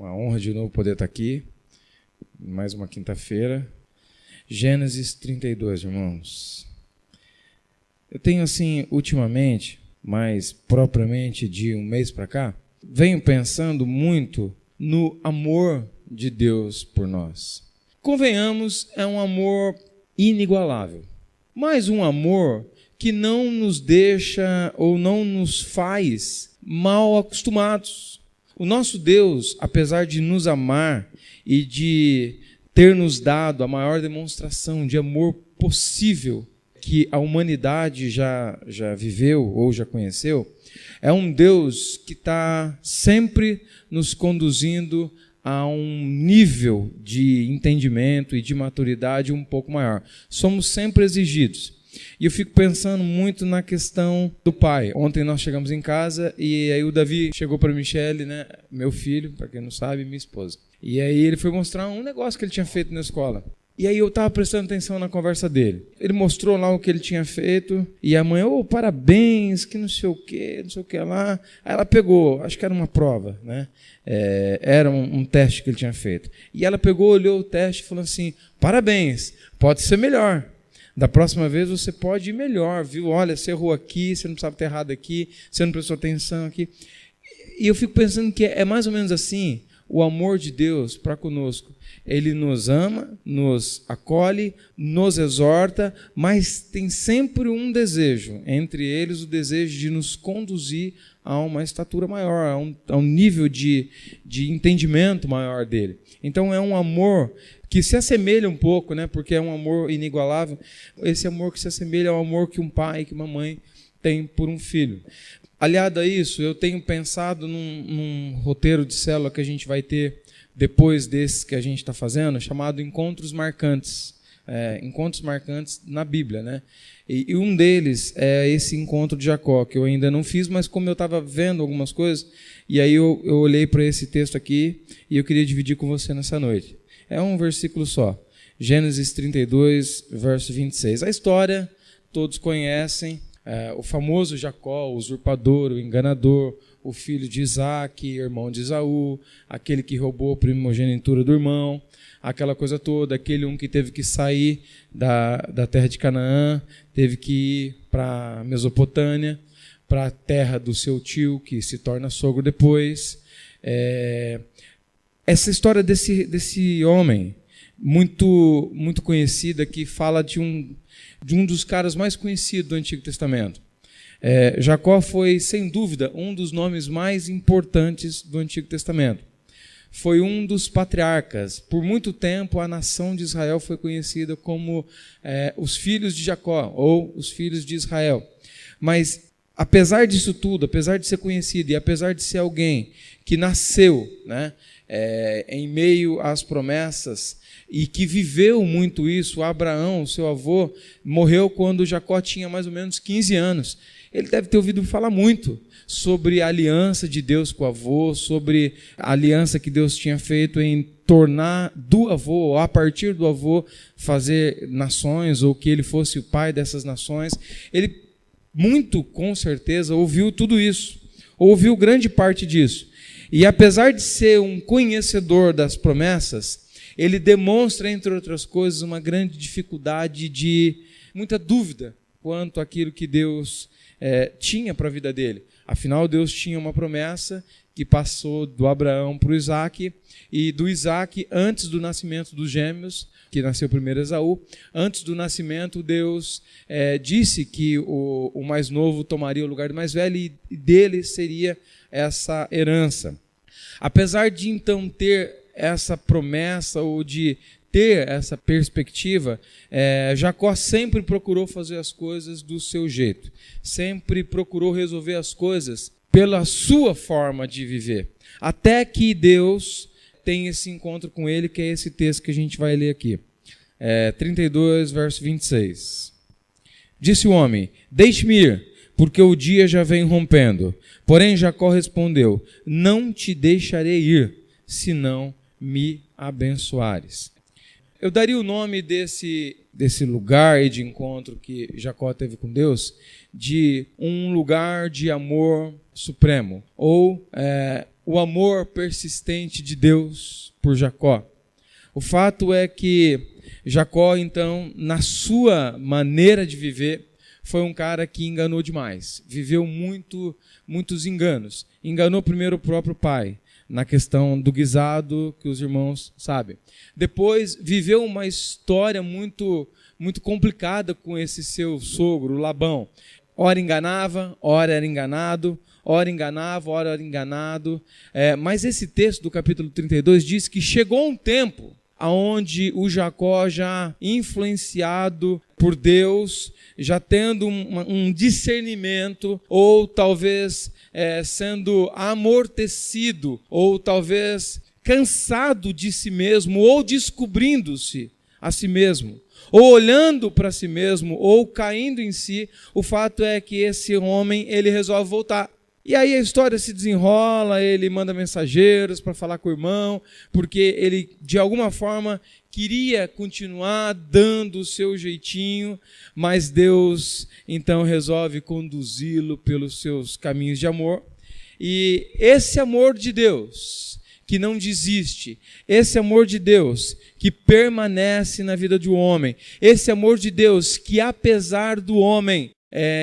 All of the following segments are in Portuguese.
uma honra de novo poder estar aqui, mais uma quinta-feira. Gênesis 32, irmãos. Eu tenho, assim, ultimamente, mais propriamente de um mês para cá, venho pensando muito no amor de Deus por nós. Convenhamos, é um amor inigualável, mas um amor que não nos deixa ou não nos faz mal acostumados. O nosso Deus, apesar de nos amar e de ter nos dado a maior demonstração de amor possível que a humanidade já viveu ou já conheceu, é um Deus que está sempre nos conduzindo a um nível de entendimento e de maturidade um pouco maior. Somos sempre exigidos. E eu fico pensando muito na questão do pai. Ontem nós chegamos em casa e aí o Davi chegou para a Michele, né, meu filho, para quem não sabe, minha esposa. E aí ele foi mostrar um negócio que ele tinha feito na escola. E aí eu estava prestando atenção na conversa dele. Ele mostrou lá o que ele tinha feito e a mãe, parabéns, que não sei o que lá. Aí ela pegou, acho que era uma prova, né? Era um teste que ele tinha feito. E ela pegou, olhou o teste e falou assim, parabéns, pode ser melhor. Da próxima vez você pode ir melhor, viu? Olha, você errou aqui, você não precisava ter errado aqui, você não prestou atenção aqui. E eu fico pensando que é mais ou menos assim o amor de Deus para conosco. Ele nos ama, nos acolhe, nos exorta, mas tem sempre um desejo, entre eles o desejo de nos conduzir a uma estatura maior, a um nível de entendimento maior dele. Então é um amor que se assemelha um pouco, né, porque é um amor inigualável, esse amor que se assemelha ao amor que um pai, que uma mãe tem por um filho. Aliado a isso, eu tenho pensado num roteiro de célula que a gente vai ter depois desse que a gente está fazendo, chamado Encontros Marcantes. Encontros marcantes na Bíblia, né? E um deles é esse encontro de Jacó, que eu ainda não fiz, mas como eu estava vendo algumas coisas, e aí eu olhei para esse texto aqui e eu queria dividir com você nessa noite. É um versículo só, Gênesis 32, verso 26. A história todos conhecem, o famoso Jacó, o usurpador, o enganador, o filho de Isaac, irmão de Esaú, aquele que roubou a primogenitura do irmão, aquela coisa toda, aquele que teve que sair da terra de Canaã, teve que ir para a Mesopotâmia, para a terra do seu tio, que se torna sogro depois. Essa história desse homem, muito, muito conhecida, que fala de um dos caras mais conhecidos do Antigo Testamento. Jacó foi, sem dúvida, um dos nomes mais importantes do Antigo Testamento. Foi um dos patriarcas. Por muito tempo, a nação de Israel foi conhecida como os filhos de Jacó, ou os filhos de Israel. Mas, apesar disso tudo, apesar de ser conhecido e apesar de ser alguém que nasceu, né, em meio às promessas e que viveu muito isso, Abraão, seu avô, morreu quando Jacó tinha mais ou menos 15 anos. Ele deve ter ouvido falar muito sobre a aliança de Deus com o avô, sobre a aliança que Deus tinha feito em tornar do avô, ou a partir do avô, fazer nações, ou que ele fosse o pai dessas nações. Ele, muito com certeza, ouviu tudo isso, ouviu grande parte disso. E apesar de ser um conhecedor das promessas, ele demonstra, entre outras coisas, uma grande dificuldade de muita dúvida quanto àquilo que Deus tinha para a vida dele. Afinal, Deus tinha uma promessa que passou do Abraão para o Isaac, e do Isaac, antes do nascimento dos gêmeos, que nasceu primeiro Esaú, antes do nascimento, Deus disse que o mais novo tomaria o lugar do mais velho, e dele seria essa herança. Apesar de então ter essa promessa, ou de ter essa perspectiva, Jacó sempre procurou fazer as coisas do seu jeito, sempre procurou resolver as coisas pela sua forma de viver, até que Deus tem esse encontro com ele, que é esse texto que a gente vai ler aqui, 32, verso 26. Disse o homem, deixe-me ir, porque o dia já vem rompendo. Porém Jacó respondeu, não te deixarei ir, se não me abençoares. Eu daria o nome desse lugar de encontro que Jacó teve com Deus de um lugar de amor supremo, ou o amor persistente de Deus por Jacó. O fato é que Jacó, então, na sua maneira de viver, foi um cara que enganou demais. Viveu muitos enganos. Enganou primeiro o próprio pai, na questão do guisado, que os irmãos sabem. Depois, viveu uma história muito complicada com esse seu sogro, Labão. Ora enganava, ora era enganado, ora enganava, ora era enganado. Mas esse texto do capítulo 32 diz que chegou um tempo onde o Jacó, já influenciado por Deus, já tendo um discernimento, ou talvez sendo amortecido, ou talvez cansado de si mesmo, ou descobrindo-se a si mesmo, ou olhando para si mesmo, ou caindo em si, o fato é que esse homem, ele resolve voltar. E aí a história se desenrola, ele manda mensageiros para falar com o irmão, porque ele, de alguma forma, queria continuar dando o seu jeitinho, mas Deus, então, resolve conduzi-lo pelos seus caminhos de amor. E esse amor de Deus, que não desiste, esse amor de Deus que permanece na vida do homem, esse amor de Deus que, apesar do homem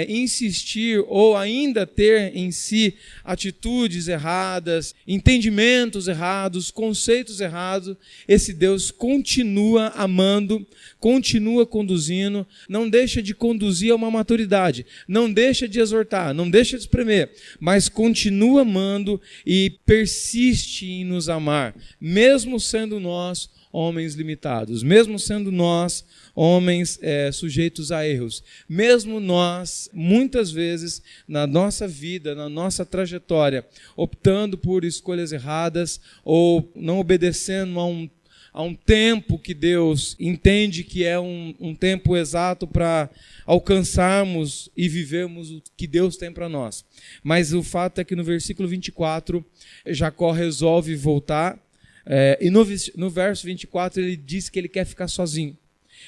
insistir ou ainda ter em si atitudes erradas, entendimentos errados, conceitos errados, esse Deus continua amando, continua conduzindo, não deixa de conduzir a uma maturidade, não deixa de exortar, não deixa de espremer, mas continua amando e persiste em nos amar, mesmo sendo nós homens limitados, mesmo sendo nós homens sujeitos a erros, mesmo nós, muitas vezes, na nossa vida, na nossa trajetória, optando por escolhas erradas ou não obedecendo a um tempo que Deus entende que é um tempo exato para alcançarmos e vivermos o que Deus tem para nós. Mas o fato é que no versículo 24, Jacó resolve voltar, e no verso 24 ele diz que ele quer ficar sozinho.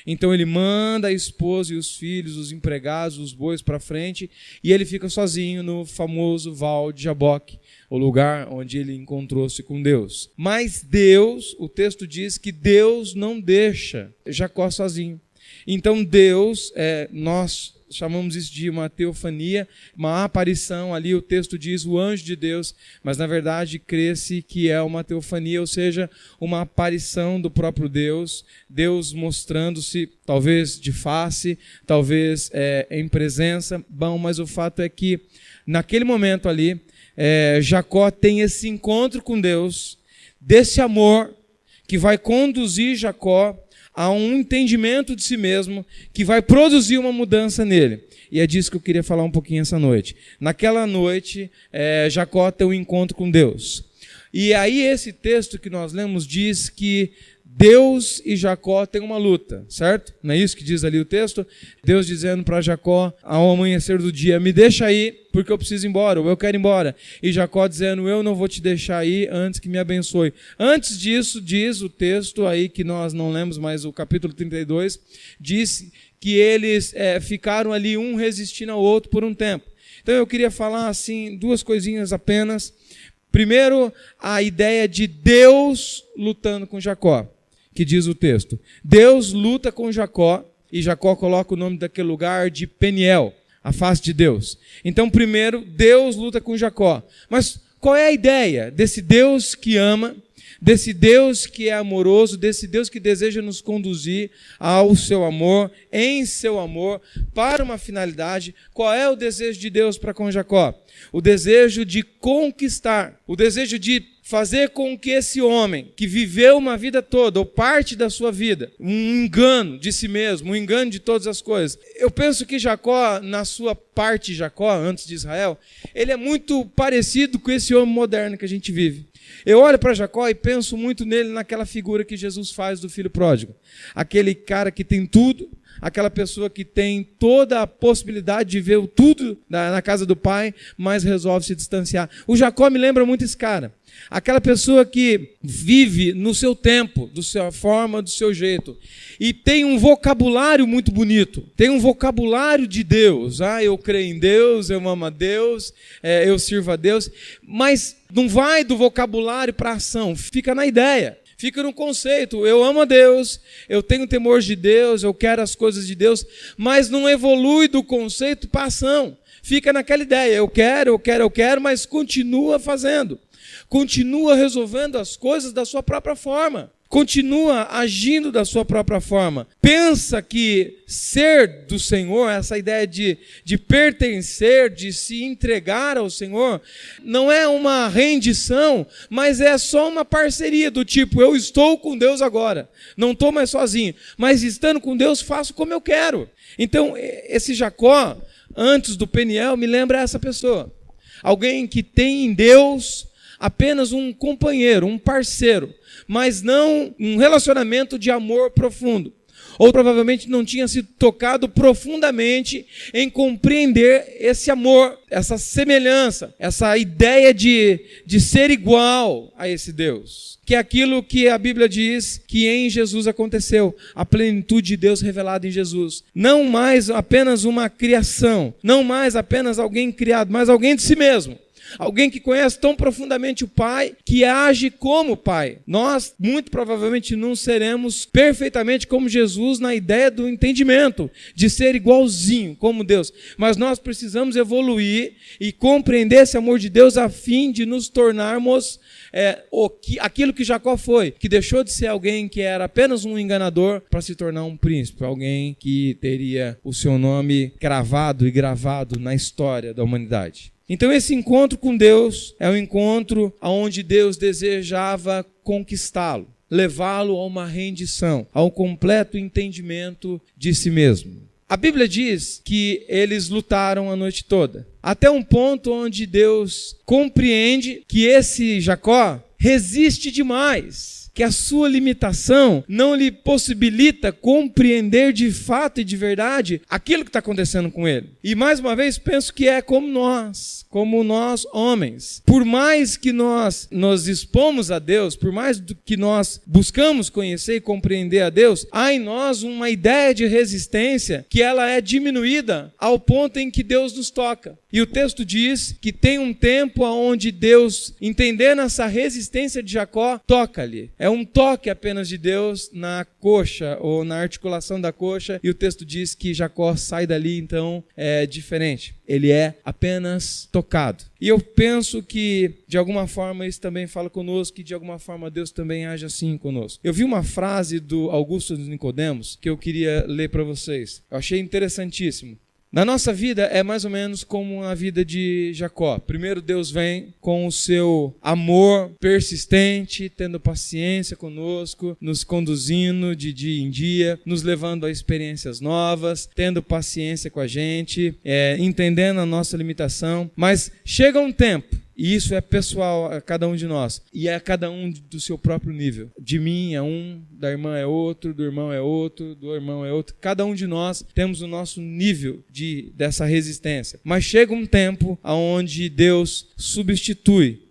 Então ele manda a esposa e os filhos, os empregados, os bois para frente, e ele fica sozinho no famoso Val de Jaboque, o lugar onde ele encontrou-se com Deus. Mas Deus, o texto diz que Deus não deixa Jacó sozinho. Então Deus, nós chamamos isso de uma teofania, uma aparição, ali o texto diz o anjo de Deus, mas na verdade crê-se que é uma teofania, ou seja, uma aparição do próprio Deus, Deus mostrando-se talvez de face, talvez em presença. Bom, mas o fato é que naquele momento ali, Jacó tem esse encontro com Deus, desse amor que vai conduzir Jacó a um entendimento de si mesmo que vai produzir uma mudança nele. E é disso que eu queria falar um pouquinho essa noite. Naquela noite, Jacó tem um encontro com Deus. E aí esse texto que nós lemos diz que Deus e Jacó têm uma luta, certo? Não é isso que diz ali o texto? Deus dizendo para Jacó, ao amanhecer do dia, me deixa aí, porque eu preciso ir embora, ou eu quero ir embora. E Jacó dizendo, eu não vou te deixar ir antes que me abençoe. Antes disso, diz o texto aí, que nós não lemos, mas o capítulo 32, diz que eles ficaram ali um resistindo ao outro por um tempo. Então eu queria falar assim, duas coisinhas apenas. Primeiro, a ideia de Deus lutando com Jacó, que diz o texto. Deus luta com Jacó, e Jacó coloca o nome daquele lugar de Peniel, a face de Deus. Então, primeiro, Deus luta com Jacó. Mas qual é a ideia desse Deus que ama, desse Deus que é amoroso, desse Deus que deseja nos conduzir ao seu amor, em seu amor, para uma finalidade? Qual é o desejo de Deus para com Jacó? O desejo de conquistar, o desejo de fazer com que esse homem, que viveu uma vida toda, ou parte da sua vida, um engano de si mesmo, um engano de todas as coisas. Eu penso que Jacó, na sua parte Jacó, antes de Israel, ele é muito parecido com esse homem moderno que a gente vive. Eu olho para Jacó e penso muito nele naquela figura que Jesus faz do filho pródigo. Aquele cara que tem tudo, aquela pessoa que tem toda a possibilidade de ver tudo na casa do pai, mas resolve se distanciar. O Jacó me lembra muito esse cara. Aquela pessoa que vive no seu tempo, da sua forma, do seu jeito. E tem um vocabulário muito bonito. Tem um vocabulário de Deus. Eu creio em Deus, eu amo a Deus, eu sirvo a Deus. Mas não vai do vocabulário para a ação, fica na ideia. Fica no conceito, eu amo a Deus, eu tenho temor de Deus, eu quero as coisas de Deus, mas não evolui do conceito para a ação. Fica naquela ideia, eu quero, mas continua fazendo. Continua resolvendo as coisas da sua própria forma. Continua agindo da sua própria forma. Pensa que ser do Senhor, essa ideia de pertencer, de se entregar ao Senhor, não é uma rendição, mas é só uma parceria do tipo, eu estou com Deus agora, não estou mais sozinho, mas estando com Deus faço como eu quero. Então, esse Jacó, antes do Peniel, me lembra essa pessoa. Alguém que tem em Deus apenas um companheiro, um parceiro, mas não um relacionamento de amor profundo. Ou provavelmente não tinha sido tocado profundamente em compreender esse amor, essa semelhança, essa ideia de ser igual a esse Deus. Que é aquilo que a Bíblia diz que em Jesus aconteceu, a plenitude de Deus revelada em Jesus. Não mais apenas uma criação, não mais apenas alguém criado, mas alguém de si mesmo. Alguém que conhece tão profundamente o Pai, que age como Pai. Nós, muito provavelmente, não seremos perfeitamente como Jesus na ideia do entendimento, de ser igualzinho como Deus. Mas nós precisamos evoluir e compreender esse amor de Deus a fim de nos tornarmos aquilo que Jacó foi, que deixou de ser alguém que era apenas um enganador para se tornar um príncipe, alguém que teria o seu nome cravado e gravado na história da humanidade. Então esse encontro com Deus é um encontro onde Deus desejava conquistá-lo, levá-lo a uma rendição, a um completo entendimento de si mesmo. A Bíblia diz que eles lutaram a noite toda, até um ponto onde Deus compreende que esse Jacó resiste demais, que a sua limitação não lhe possibilita compreender de fato e de verdade aquilo que está acontecendo com ele. E mais uma vez penso que é como nós homens. Por mais que nós nos expomos a Deus, por mais que nós buscamos conhecer e compreender a Deus, há em nós uma ideia de resistência que ela é diminuída ao ponto em que Deus nos toca. E o texto diz que tem um tempo onde Deus, entendendo essa resistência de Jacó, toca-lhe. É um toque apenas de Deus na coxa ou na articulação da coxa, e o texto diz que Jacó sai dali, então é diferente. Ele é apenas tocado. E eu penso que, de alguma forma, isso também fala conosco, que de alguma forma Deus também age assim conosco. Eu vi uma frase do Augusto de Nicodemos que eu queria ler para vocês. Eu achei interessantíssimo. Na nossa vida é mais ou menos como a vida de Jacó. Primeiro Deus vem com o seu amor persistente, tendo paciência conosco, nos conduzindo de dia em dia, nos levando a experiências novas, tendo paciência com a gente, entendendo a nossa limitação. Mas chega um tempo, e isso é pessoal a cada um de nós, e é a cada um do seu próprio nível. De mim é um, da irmã é outro, do irmão é outro, do irmão é outro. Cada um de nós temos o nosso nível dessa resistência. Mas chega um tempo onde Deus substitui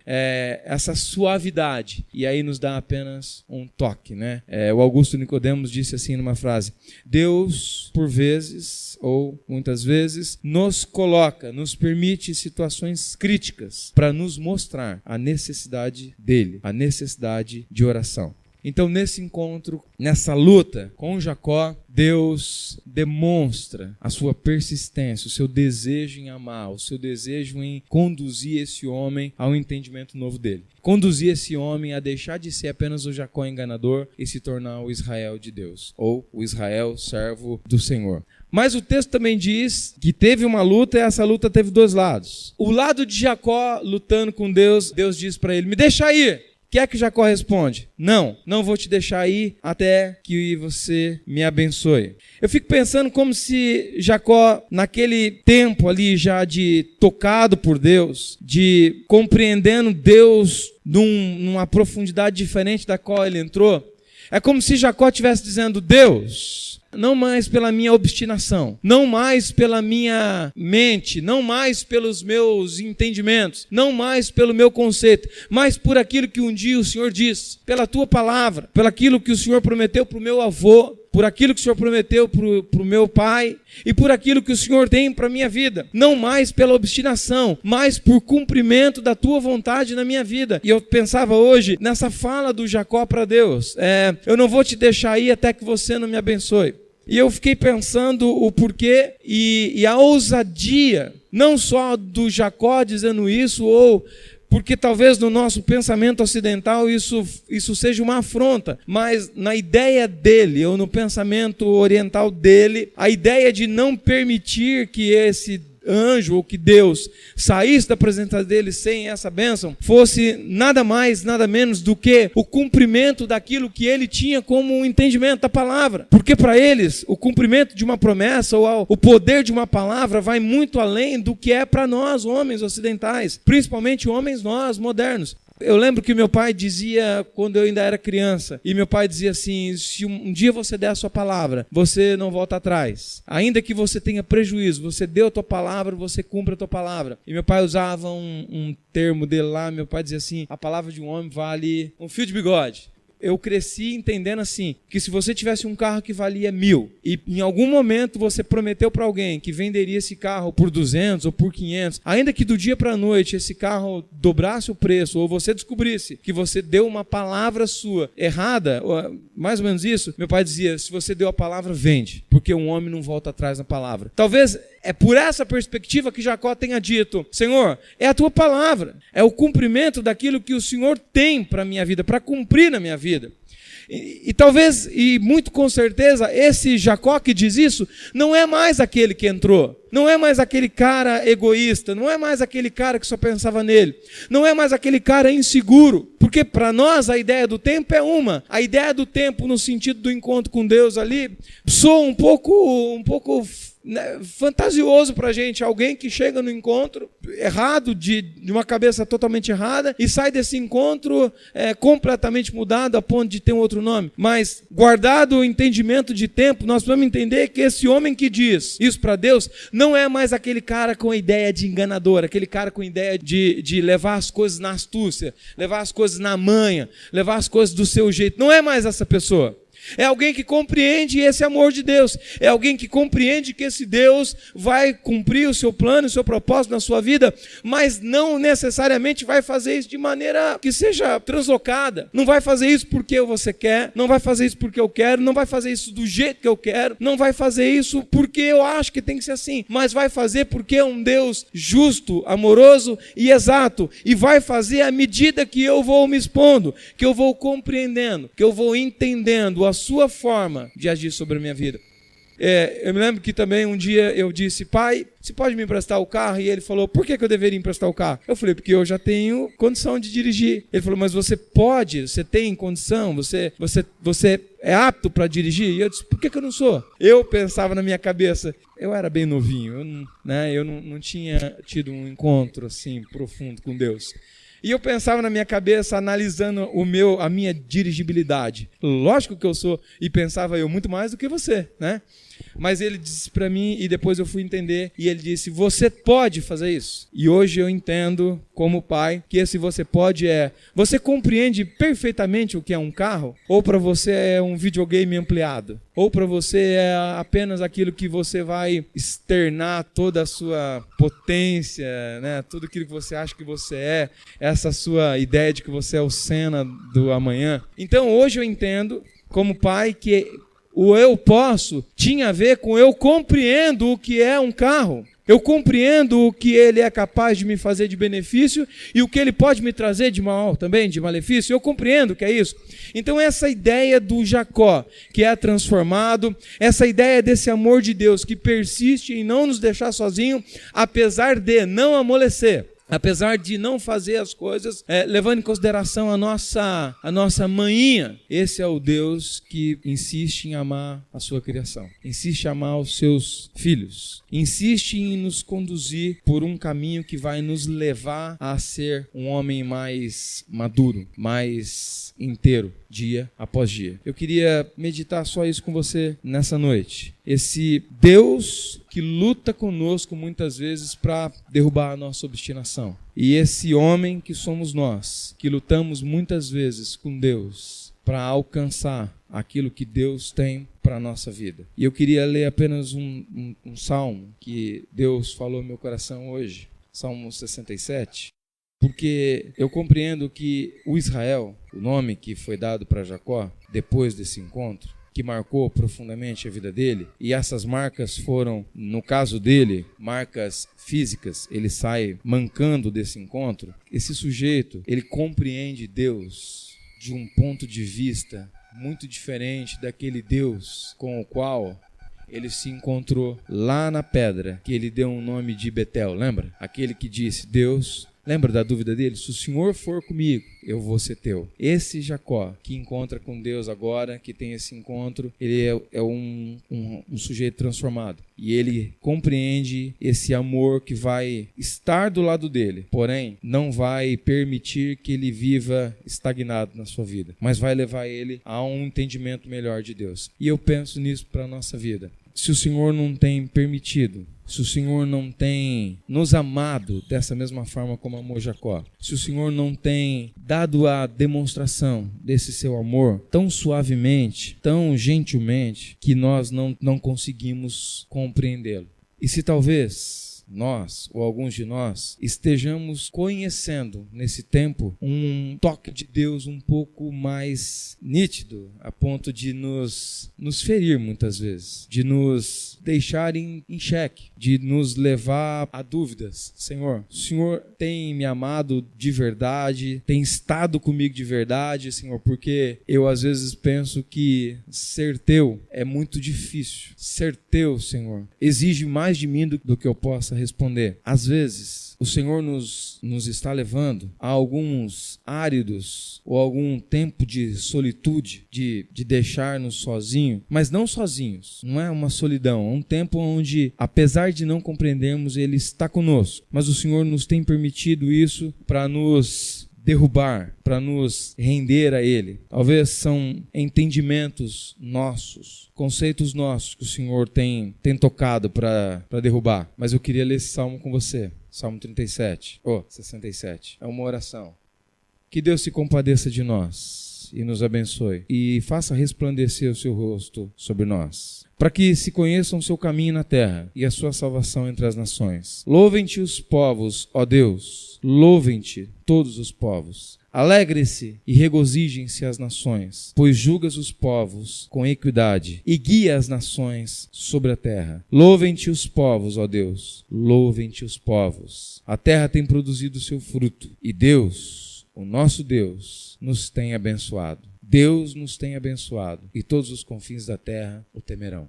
essa suavidade, e aí nos dá apenas um toque, né? O Augusto Nicodemos disse assim numa frase: Deus, por vezes, ou muitas vezes, nos permite situações críticas para nos mostrar a necessidade dele, a necessidade de oração. Então, nesse encontro, nessa luta com Jacó, Deus demonstra a sua persistência, o seu desejo em amar, o seu desejo em conduzir esse homem ao entendimento novo dele. Conduzir esse homem a deixar de ser apenas o Jacó enganador e se tornar o Israel de Deus, ou o Israel servo do Senhor. Mas o texto também diz que teve uma luta e essa luta teve dois lados. O lado de Jacó lutando com Deus, Deus diz para ele: me deixa ir. O que é que Jacó responde? Não vou te deixar ir até que você me abençoe. Eu fico pensando como se Jacó, naquele tempo ali já de tocado por Deus, de compreendendo Deus numa profundidade diferente da qual ele entrou, é como se Jacó estivesse dizendo: Deus, não mais pela minha obstinação, não mais pela minha mente, não mais pelos meus entendimentos, não mais pelo meu conceito, mas por aquilo que um dia o Senhor disse, pela tua palavra, pelo aquilo que o Senhor prometeu para o meu avô, por aquilo que o Senhor prometeu para o meu pai e por aquilo que o Senhor tem para a minha vida. Não mais pela obstinação, mas por cumprimento da tua vontade na minha vida. E eu pensava hoje nessa fala do Jacó para Deus. Eu não vou te deixar ir até que você não me abençoe. E eu fiquei pensando o porquê e a ousadia, não só do Jacó dizendo isso, ou porque talvez no nosso pensamento ocidental isso seja uma afronta, mas na ideia dele, ou no pensamento oriental dele, a ideia de não permitir que esse anjo, ou que Deus saísse da presença dele sem essa bênção, fosse nada mais, nada menos do que o cumprimento daquilo que ele tinha como um entendimento da palavra. Porque para eles, o cumprimento de uma promessa, ou o poder de uma palavra, vai muito além do que é para nós, homens ocidentais, principalmente homens nós, modernos. Eu lembro que meu pai dizia, quando eu ainda era criança, e meu pai dizia assim, se um dia você der a sua palavra, você não volta atrás. Ainda que você tenha prejuízo, você deu a tua palavra, você cumpre a tua palavra. E meu pai usava um termo dele lá, meu pai dizia assim, a palavra de um homem vale um fio de bigode. Eu cresci entendendo assim, que se você tivesse um carro que valia 1.000 e em algum momento você prometeu para alguém que venderia esse carro por 200 ou por 500, ainda que do dia para a noite esse carro dobrasse o preço ou você descobrisse que você deu uma palavra sua errada, mais ou menos isso, meu pai dizia, se você deu a palavra, vende, porque um homem não volta atrás na palavra. Talvez é por essa perspectiva que Jacó tenha dito, Senhor, é a tua palavra, é o cumprimento daquilo que o Senhor tem para a minha vida, para cumprir na minha vida. E talvez, e muito com certeza, esse Jacó que diz isso, não é mais aquele que entrou. Não é mais aquele cara egoísta, não é mais aquele cara que só pensava nele, não é mais aquele cara inseguro, porque para nós a ideia do tempo é uma, a ideia do tempo no sentido do encontro com Deus ali, soa um pouco fantasioso para a gente, alguém que chega no encontro errado, de uma cabeça totalmente errada, e sai desse encontro completamente mudado a ponto de ter um outro nome. Mas, guardado o entendimento de tempo, nós vamos entender que esse homem que diz isso para Deus, não é mais aquele cara com a ideia de enganador, aquele cara com a ideia de levar as coisas na astúcia, levar as coisas na manha, levar as coisas do seu jeito. Não é mais essa pessoa. É alguém que compreende esse amor de Deus. É alguém que compreende que esse Deus vai cumprir o seu plano, o seu propósito na sua vida, mas não necessariamente vai fazer isso de maneira que seja translocada. Não vai fazer isso porque você quer, não vai fazer isso porque eu quero, não vai fazer isso do jeito que eu quero, não vai fazer isso porque eu acho que tem que ser assim, mas vai fazer porque é um Deus justo, amoroso e exato, e vai fazer à medida que eu vou me expondo, que eu vou compreendendo, que eu vou entendendo a sua forma de agir sobre a minha vida. Eu me lembro que também um dia eu disse, pai, você pode me emprestar o carro? E ele falou, por que eu deveria emprestar o carro? Eu falei, porque eu já tenho condição de dirigir. Ele falou, mas você pode, você tem condição, você é apto para dirigir? E eu disse, por que eu não sou? Eu pensava na minha cabeça, eu era bem novinho, eu não tinha tido um encontro assim profundo com Deus. E eu pensava na minha cabeça, analisando a minha dirigibilidade. Lógico que eu sou, e pensava eu muito mais do que você, né? Mas ele disse para mim, e depois eu fui entender, e ele disse, você pode fazer isso. E hoje eu entendo, como pai, que esse você pode você compreende perfeitamente o que é um carro? Ou para você é um videogame ampliado? Ou para você é apenas aquilo que você vai externar toda a sua potência, né? Tudo aquilo que você acha que você é, essa sua ideia de que você é o Senna do amanhã. Então hoje eu entendo, como pai, que o eu posso tinha a ver com eu compreendo o que é um carro. Eu compreendo o que ele é capaz de me fazer de benefício e o que ele pode me trazer de mal também, de malefício. Eu compreendo o que é isso. Então essa ideia do Jacó, que é transformado, essa ideia desse amor de Deus que persiste em não nos deixar sozinhos, apesar de não amolecer. Apesar de não fazer as coisas levando em consideração a nossa manhinha, esse é o Deus que insiste em amar a sua criação, insiste em amar os seus filhos, insiste em nos conduzir por um caminho que vai nos levar a ser um homem mais maduro, mais inteiro, dia após dia. Eu queria meditar só isso com você nessa noite. Esse Deus que luta conosco muitas vezes para derrubar a nossa obstinação. E esse homem que somos nós, que lutamos muitas vezes com Deus para alcançar aquilo que Deus tem para a nossa vida. E eu queria ler apenas um salmo que Deus falou no meu coração hoje, Salmo 67. Porque eu compreendo que o Israel, o nome que foi dado para Jacó depois desse encontro, que marcou profundamente a vida dele, e essas marcas foram, no caso dele, marcas físicas, ele sai mancando desse encontro. Esse sujeito, ele compreende Deus de um ponto de vista muito diferente daquele Deus com o qual ele se encontrou lá na pedra, que ele deu um nome de Betel, lembra? Aquele que disse, Deus... Lembra da dúvida dele? Se o Senhor for comigo, eu vou ser teu. Esse Jacó, que encontra com Deus agora, que tem esse encontro, ele é um sujeito transformado. E ele compreende esse amor que vai estar do lado dele, porém, não vai permitir que ele viva estagnado na sua vida, mas vai levar ele a um entendimento melhor de Deus. E eu penso nisso para a nossa vida. Se o Senhor não tem permitido, se o Senhor não tem nos amado dessa mesma forma como amou Jacó, se o Senhor não tem dado a demonstração desse seu amor tão suavemente, tão gentilmente, que nós não conseguimos compreendê-lo. E se talvez nós, ou alguns de nós, estejamos conhecendo nesse tempo um toque de Deus um pouco mais nítido, a ponto de nos ferir muitas vezes, de nos deixar em xeque, de nos levar a dúvidas. Senhor, o Senhor tem me amado de verdade, tem estado comigo de verdade, Senhor, porque eu às vezes penso que ser teu é muito difícil. Ser teu, Senhor, exige mais de mim do que eu possa responder. Às vezes, o Senhor nos está levando a alguns áridos ou algum tempo de solitude, de deixar-nos sozinhos, mas não sozinhos, não é uma solidão, é um tempo onde, apesar de não compreendermos, Ele está conosco, mas o Senhor nos tem permitido isso para nos derrubar, para nos render a Ele. Talvez são entendimentos nossos, conceitos nossos que o Senhor tem tocado para derrubar. Mas eu queria ler esse salmo com você. Salmo 67. É uma oração. Que Deus se compadeça de nós e nos abençoe e faça resplandecer o seu rosto sobre nós, para que se conheçam o seu caminho na terra e a sua salvação entre as nações. Louvem-te os povos, ó Deus, louvem-te todos os povos. Alegre-se e regozijem-se as nações, pois julgas os povos com equidade e guia as nações sobre a terra. Louvem-te os povos, ó Deus, louvem-te os povos. A terra tem produzido o seu fruto e Deus, o nosso Deus, nos tem abençoado. Deus nos tem abençoado e todos os confins da terra o temerão.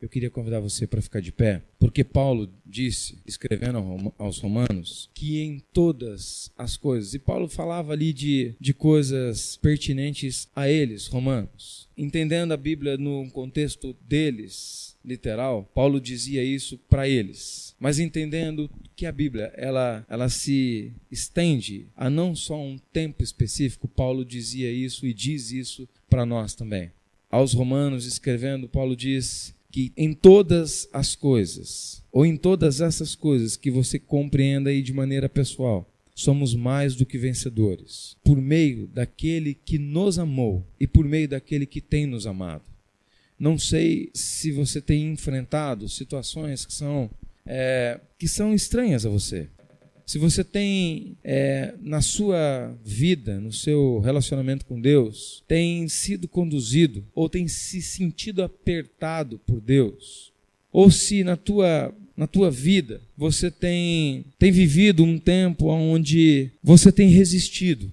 Eu queria convidar você para ficar de pé, porque Paulo disse, escrevendo aos Romanos, que em todas as coisas, e Paulo falava ali de coisas pertinentes a eles, romanos, entendendo a Bíblia no contexto deles, literal, Paulo dizia isso para eles, mas entendendo que a Bíblia ela se estende a não só um tempo específico, Paulo dizia isso e diz isso para nós também. Aos Romanos, escrevendo, Paulo diz que em todas as coisas, ou em todas essas coisas que você compreenda aí de maneira pessoal, somos mais do que vencedores, por meio daquele que nos amou e por meio daquele que tem nos amado. Não sei se você tem enfrentado situações que são estranhas a você. Se você tem na sua vida, no seu relacionamento com Deus, tem sido conduzido ou tem se sentido apertado por Deus, ou se na tua vida você tem vivido um tempo onde você tem resistido.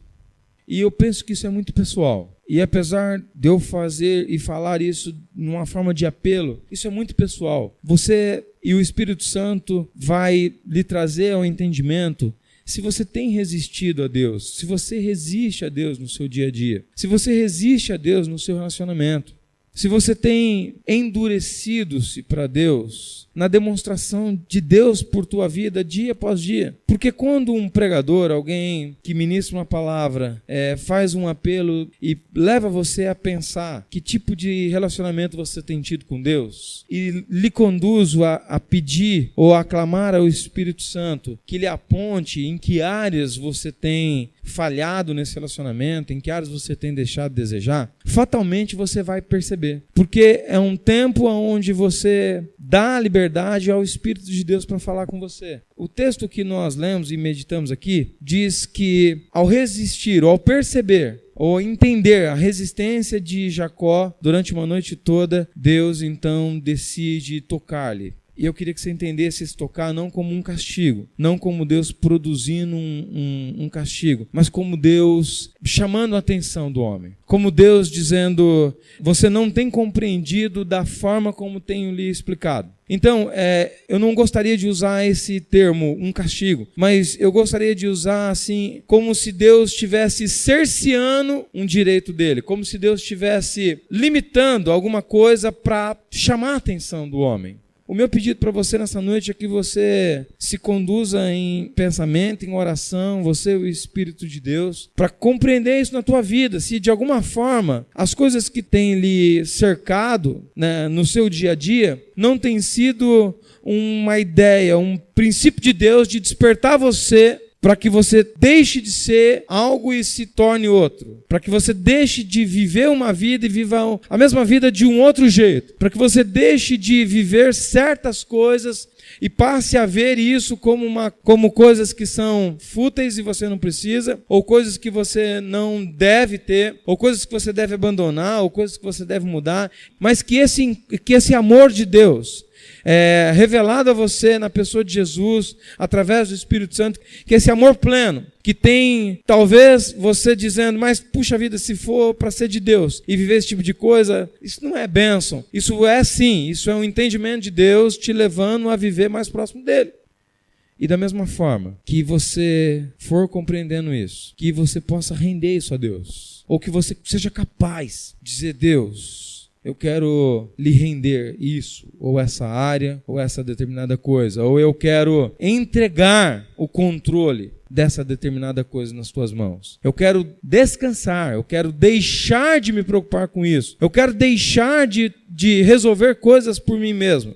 E eu penso que isso é muito pessoal. E apesar de eu fazer e falar isso numa forma de apelo, isso é muito pessoal. Você e o Espírito Santo vai lhe trazer ao entendimento se você tem resistido a Deus, se você resiste a Deus no seu dia a dia, se você resiste a Deus no seu relacionamento, se você tem endurecido-se para Deus na demonstração de Deus por tua vida dia após dia. Porque quando um pregador, alguém que ministra uma palavra, faz um apelo e leva você a pensar que tipo de relacionamento você tem tido com Deus e lhe conduz a pedir ou a clamar ao Espírito Santo que lhe aponte em que áreas você tem falhado nesse relacionamento, em que áreas você tem deixado de desejar, fatalmente você vai perceber. Porque é um tempo onde você dá liberdade ao Espírito de Deus para falar com você. O texto que nós lemos e meditamos aqui diz que ao resistir, ou ao perceber, ou entender a resistência de Jacó durante uma noite toda, Deus então decide tocar-lhe. E eu queria que você entendesse esse tocar não como um castigo, não como Deus produzindo um castigo, mas como Deus chamando a atenção do homem. Como Deus dizendo, você não tem compreendido da forma como tenho lhe explicado. Então, eu não gostaria de usar esse termo, um castigo, mas eu gostaria de usar assim, como se Deus estivesse cerceando um direito dele, como se Deus estivesse limitando alguma coisa para chamar a atenção do homem. O meu pedido para você nessa noite é que você se conduza em pensamento, em oração, você e o Espírito de Deus, para compreender isso na tua vida. Se de alguma forma as coisas que têm lhe cercado, né, no seu dia a dia não têm sido uma ideia, um princípio de Deus de despertar você para que você deixe de ser algo e se torne outro. Para que você deixe de viver uma vida e viva a mesma vida de um outro jeito. Para que você deixe de viver certas coisas e passe a ver isso como coisas que são fúteis e você não precisa, ou coisas que você não deve ter, ou coisas que você deve abandonar, ou coisas que você deve mudar, mas que esse amor de Deus revelado a você na pessoa de Jesus, através do Espírito Santo, que esse amor pleno, que tem talvez você dizendo, mas puxa vida, se for para ser de Deus e viver esse tipo de coisa, isso não é bênção, isso é sim, isso é um entendimento de Deus te levando a viver mais próximo dele. E da mesma forma que você for compreendendo isso, que você possa render isso a Deus, ou que você seja capaz de dizer, Deus, eu quero lhe render isso, ou essa área, ou essa determinada coisa, ou eu quero entregar o controle dessa determinada coisa nas tuas mãos. Eu quero descansar, eu quero deixar de me preocupar com isso, eu quero deixar de resolver coisas por mim mesmo.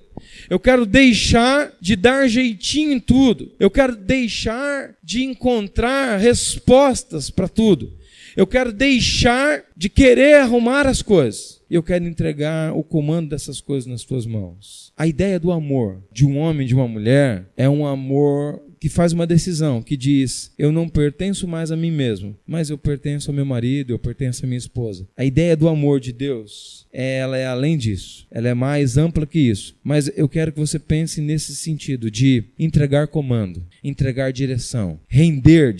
Eu quero deixar de dar jeitinho em tudo, eu quero deixar de encontrar respostas para tudo. Eu quero deixar de querer arrumar as coisas. Eu quero entregar o comando dessas coisas nas tuas mãos. A ideia do amor de um homem e de uma mulher é um amor que faz uma decisão, que diz, eu não pertenço mais a mim mesmo, mas eu pertenço ao meu marido, eu pertenço à minha esposa. A ideia do amor de Deus, ela é além disso, ela é mais ampla que isso. Mas eu quero que você pense nesse sentido de entregar comando, entregar direção, render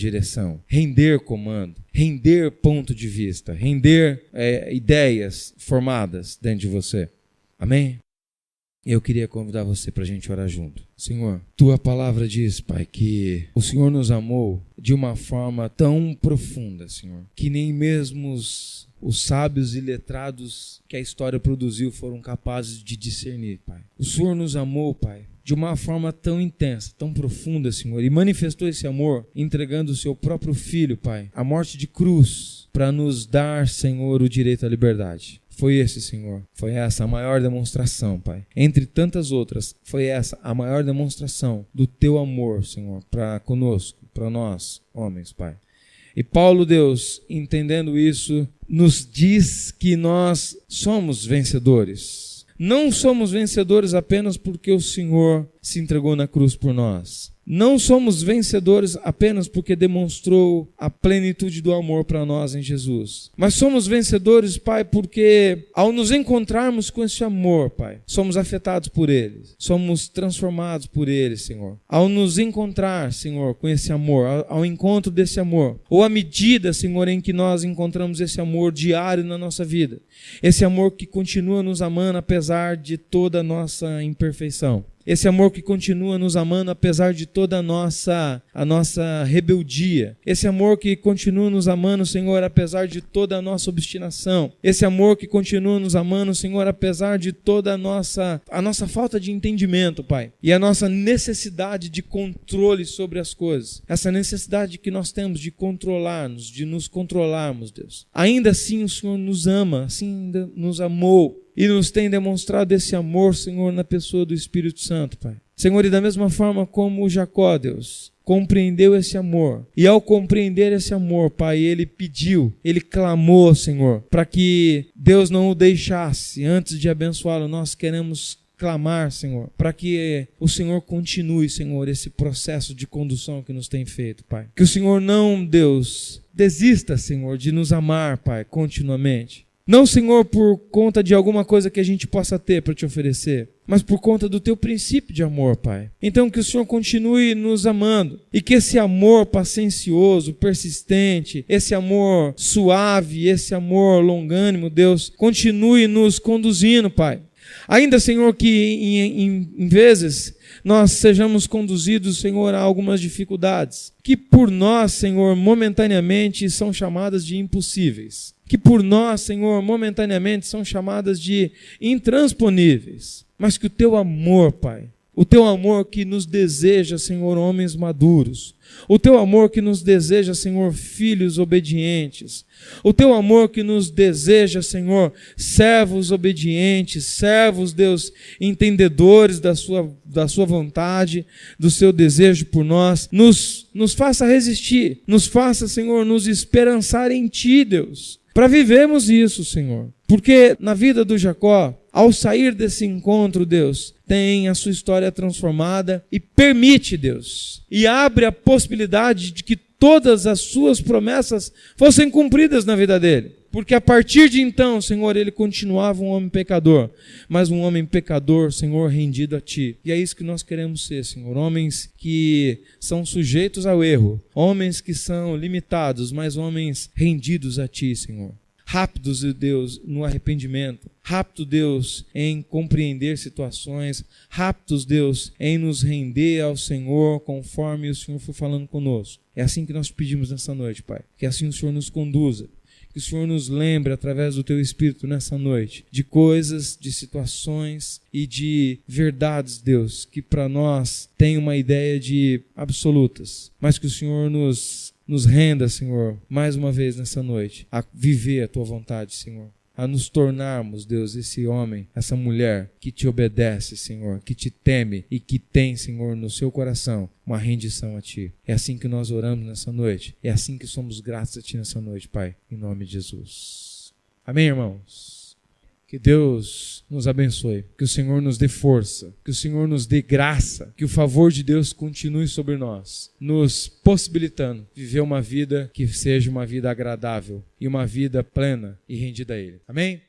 comando, render ponto de vista, render ideias formadas dentro de você. Amém? Eu queria convidar você para a gente orar junto. Senhor, tua palavra diz, Pai, que o Senhor nos amou de uma forma tão profunda, Senhor, que nem mesmo os sábios e letrados que a história produziu foram capazes de discernir, Pai. O Senhor nos amou, Pai, de uma forma tão intensa, tão profunda, Senhor, e manifestou esse amor entregando o seu próprio Filho, Pai, à morte de cruz, para nos dar, Senhor, o direito à liberdade. Foi esse, Senhor, foi essa a maior demonstração, Pai. Entre tantas outras, foi essa a maior demonstração do teu amor, Senhor, para conosco, para nós, homens, Pai. E Paulo, Deus, entendendo isso, nos diz que nós somos vencedores. Não somos vencedores apenas porque o Senhor se entregou na cruz por nós. Não somos vencedores apenas porque demonstrou a plenitude do amor para nós em Jesus. Mas somos vencedores, Pai, porque ao nos encontrarmos com esse amor, Pai, somos afetados por ele. Somos transformados por ele, Senhor. Ao nos encontrar, Senhor, com esse amor, ao encontro desse amor, ou à medida, Senhor, em que nós encontramos esse amor diário na nossa vida, esse amor que continua nos amando apesar de toda a nossa imperfeição. esse amor que continua nos amando apesar de toda a nossa rebeldia, esse amor que continua nos amando, Senhor, apesar de toda a nossa obstinação, esse amor que continua nos amando, Senhor, apesar de toda a nossa falta de entendimento, Pai, e a nossa necessidade de controle sobre as coisas, essa necessidade que nós temos de controlar-nos, de nos controlarmos, Deus. Ainda assim o Senhor nos ama, assim ainda nos amou, e nos tem demonstrado esse amor, Senhor, na pessoa do Espírito Santo, Pai. Senhor, e da mesma forma como Jacó, Deus, compreendeu esse amor, e ao compreender esse amor, Pai, ele pediu, ele clamou, Senhor, para que Deus não o deixasse antes de abençoá-lo. Nós queremos clamar, Senhor, para que o Senhor continue, Senhor, esse processo de condução que nos tem feito, Pai. Que o Senhor não, Deus, desista, Senhor, de nos amar, Pai, continuamente. Não, Senhor, por conta de alguma coisa que a gente possa ter para te oferecer, mas por conta do teu princípio de amor, Pai. Então que o Senhor continue nos amando e que esse amor paciencioso, persistente, esse amor suave, esse amor longânimo, Deus, continue nos conduzindo, Pai. Ainda, Senhor, que em vezes nós sejamos conduzidos, Senhor, a algumas dificuldades, que por nós, Senhor, momentaneamente são chamadas de impossíveis, que por nós, Senhor, momentaneamente são chamadas de intransponíveis, mas que o teu amor, Pai, o teu amor que nos deseja, Senhor, homens maduros, o teu amor que nos deseja, Senhor, filhos obedientes, o teu amor que nos deseja, Senhor, servos obedientes, servos, Deus, entendedores da sua vontade, do seu desejo por nós, nos faça resistir, nos faça, Senhor, nos esperançar em Ti, Deus, para vivermos isso, Senhor. Porque na vida do Jacó, ao sair desse encontro, Deus, tem a sua história transformada e permite, Deus, e abre a possibilidade de que todas as suas promessas fossem cumpridas na vida dele. Porque a partir de então, Senhor, ele continuava um homem pecador, mas um homem pecador, Senhor, rendido a Ti. E é isso que nós queremos ser, Senhor, homens que são sujeitos ao erro, homens que são limitados, mas homens rendidos a Ti, Senhor. Rápidos, Deus, no arrependimento, rápido, Deus, em compreender situações, rápidos, Deus, em nos render ao Senhor conforme o Senhor foi falando conosco. É assim que nós pedimos nessa noite, Pai, que assim o Senhor nos conduza, que o Senhor nos lembre através do Teu Espírito nessa noite de coisas, de situações e de verdades, Deus, que para nós tem uma ideia de absolutas, mas que o Senhor nos renda, Senhor, mais uma vez nessa noite, a viver a Tua vontade, Senhor. A nos tornarmos, Deus, esse homem, essa mulher que Te obedece, Senhor, que Te teme e que tem, Senhor, no seu coração uma rendição a Ti. É assim que nós oramos nessa noite. É assim que somos gratos a Ti nessa noite, Pai, em nome de Jesus. Amém, irmãos? Que Deus nos abençoe, que o Senhor nos dê força, que o Senhor nos dê graça, que o favor de Deus continue sobre nós, nos possibilitando viver uma vida que seja uma vida agradável e uma vida plena e rendida a Ele. Amém?